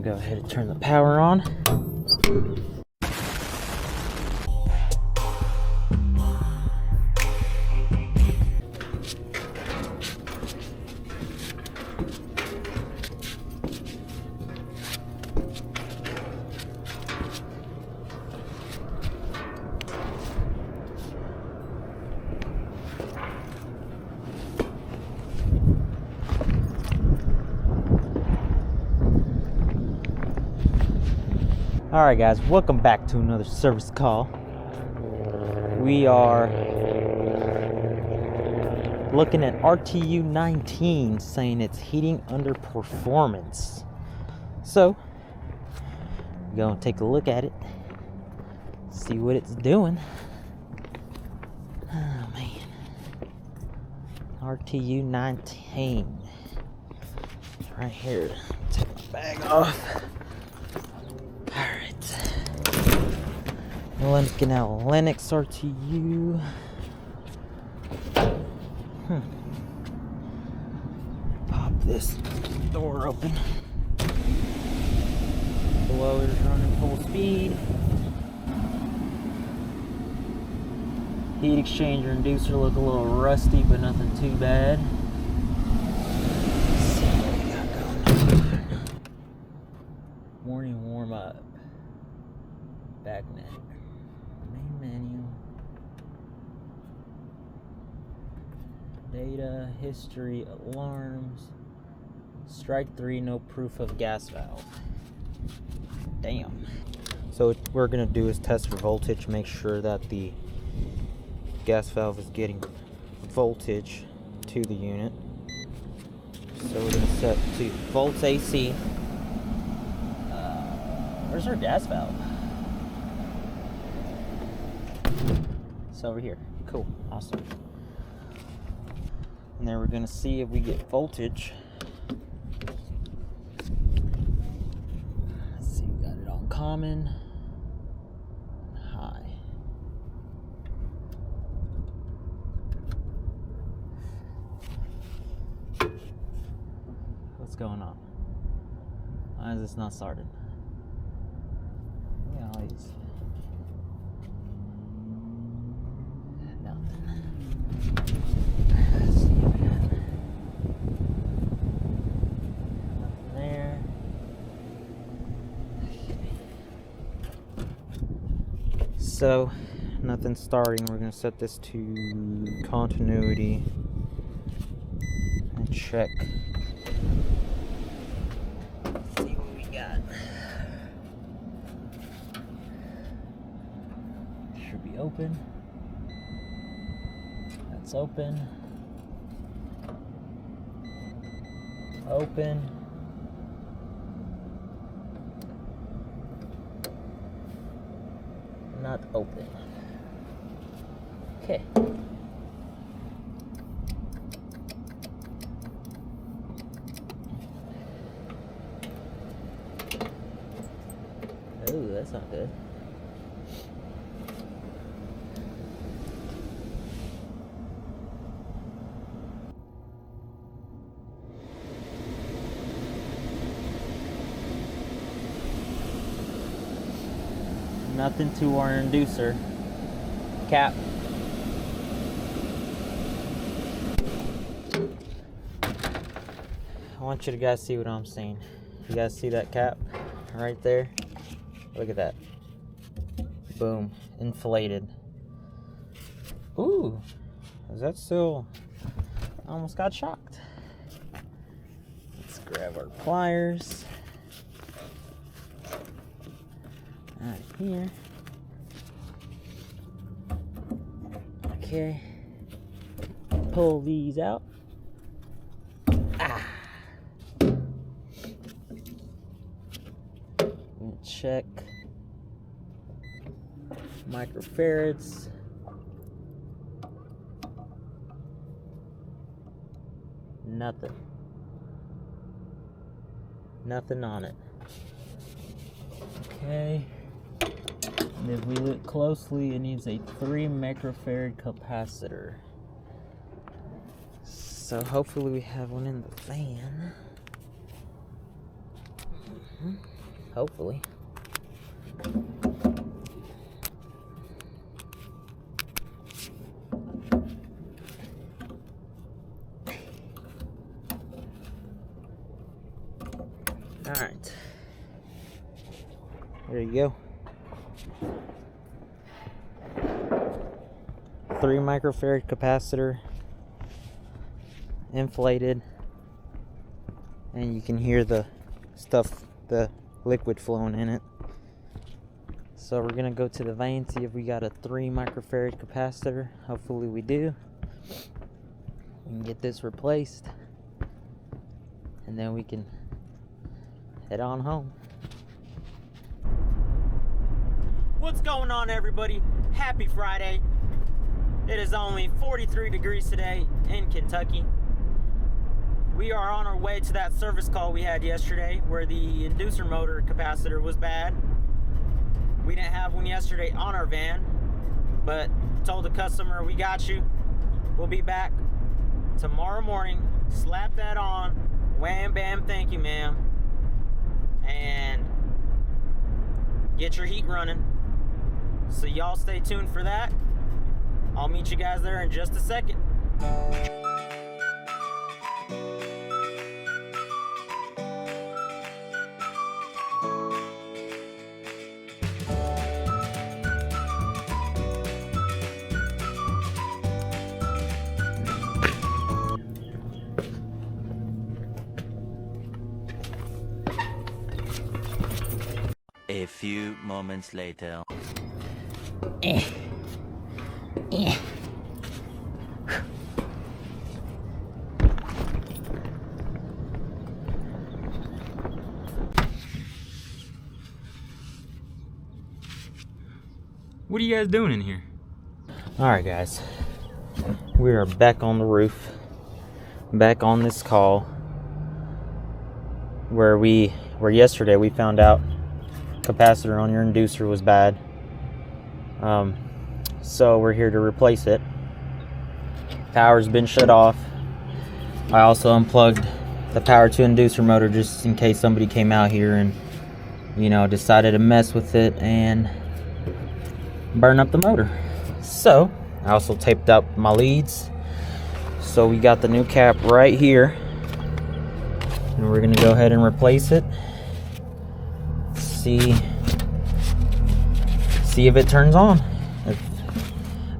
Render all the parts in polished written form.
gonna go ahead and turn the power on. Alright guys, welcome back to another service call. We are looking at RTU 19 saying it's heating under performance. So, we're going to take a look at it, see what it's doing. Oh man. RTU 19. It's right here. Take my bag off. Looking at Lennox RTU. Pop this door open. Blower's running full speed. Heat exchanger inducer look a little rusty, but nothing too bad. Let's see what we got going on. Morning warm up. Back net. Main menu. Data, history, alarms. Strike 3, no proof of gas valve. Damn. So what we're gonna do is test for voltage, make sure that the gas valve is getting voltage to the unit. So we're gonna set to volts AC. Where's our gas valve? It's over here. Cool. Awesome. And then we're going to see if we get voltage. Let's see, we got it on common. High. What's going on? Why is this not started? Look at all these. So, nothing starting. We're going to set this to continuity and check. Let's see what we got. Should be open. That's open. Open. Not open. Okay. Oh, that's not good. Nothing to our inducer cap. I want you to guys see what I'm seeing. You guys see that cap right there? Look at that. Boom. Inflated. Ooh. Is that still... I almost got shocked. Let's grab our pliers. Right here. Okay. Pull these out. And check microfarads. Nothing. Nothing on it. Okay. And if we look closely, it needs a 3 microfarad capacitor. So hopefully we have one in the fan. Hopefully. Alright. There you go. 3 microfarad capacitor, inflated, and you can hear the stuff, the liquid flowing in it. So we're gonna go to the vein, see if we got a 3 microfarad capacitor. Hopefully we do. We can get this replaced, and then we can head on home. What's going on, everybody? Happy Friday. It is only 43 degrees today in Kentucky. We are on our way to that service call we had yesterday where the inducer motor capacitor was bad. We didn't have one yesterday on our van, but told the customer, we got you. We'll be back tomorrow morning. Slap that on. Wham, bam, thank you, ma'am. And get your heat running. So y'all stay tuned for that. I'll meet you guys there in just a second. A few moments later. What are you guys doing in here? Alright guys, we are back on the roof, back on this call where yesterday we found out capacitor on your inducer was bad. So we're here to replace it. Power's been shut off. I also unplugged the power to inducer motor just in case somebody came out here and, you know, decided to mess with it and burn up the motor. So I also taped up my leads. So we got the new cap right here, and we're gonna go ahead and replace it. See if it turns on.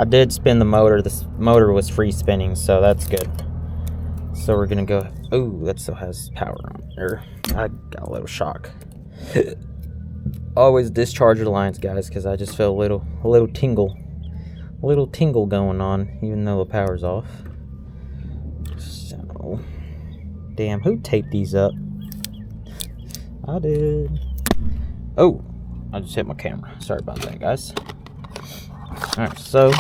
I did spin the motor. This motor was free spinning, so that's good. So we're gonna go. Oh, that still has power on there. I got a little shock. Always discharge your lines, guys, because I just feel a little tingle going on, even though the power's off. So, damn, who taped these up? I did. Oh, I just hit my camera. Sorry about that, guys. All right, so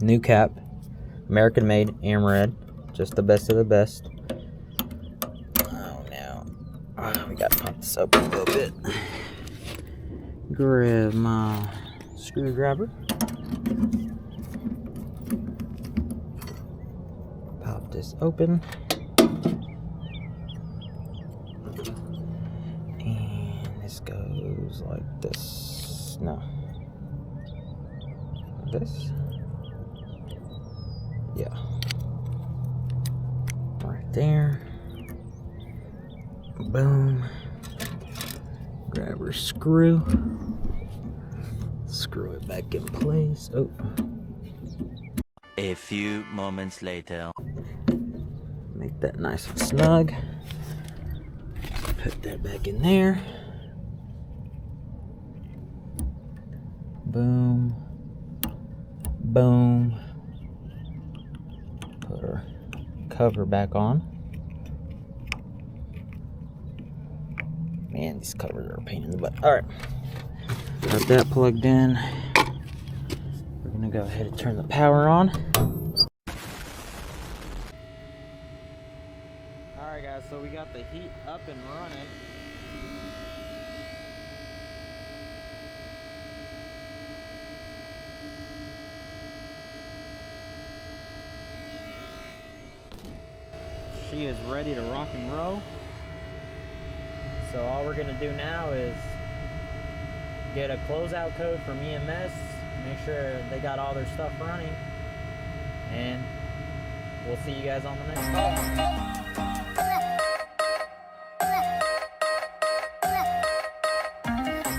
new cap, American made, AmRed, just the best of the best. Oh, now we gotta pump this up a little bit. Grab my screwdriver. Pop this open. And this goes like this. No. Like this? Yeah. Right there. Boom. Grab our screw. Screw it back in place. Oh. A few moments later. Make that nice and snug. Put that back in there. Boom. Boom. Put our cover back on. Man, these covers are a pain in the butt. Alright. Got that plugged in. We're gonna go ahead and turn the power on. Alright guys, so we got the heat up and running. She is ready to rock and roll. So all we're gonna do now is get a closeout code from EMS, make sure they got all their stuff running, and we'll see you guys on the next call.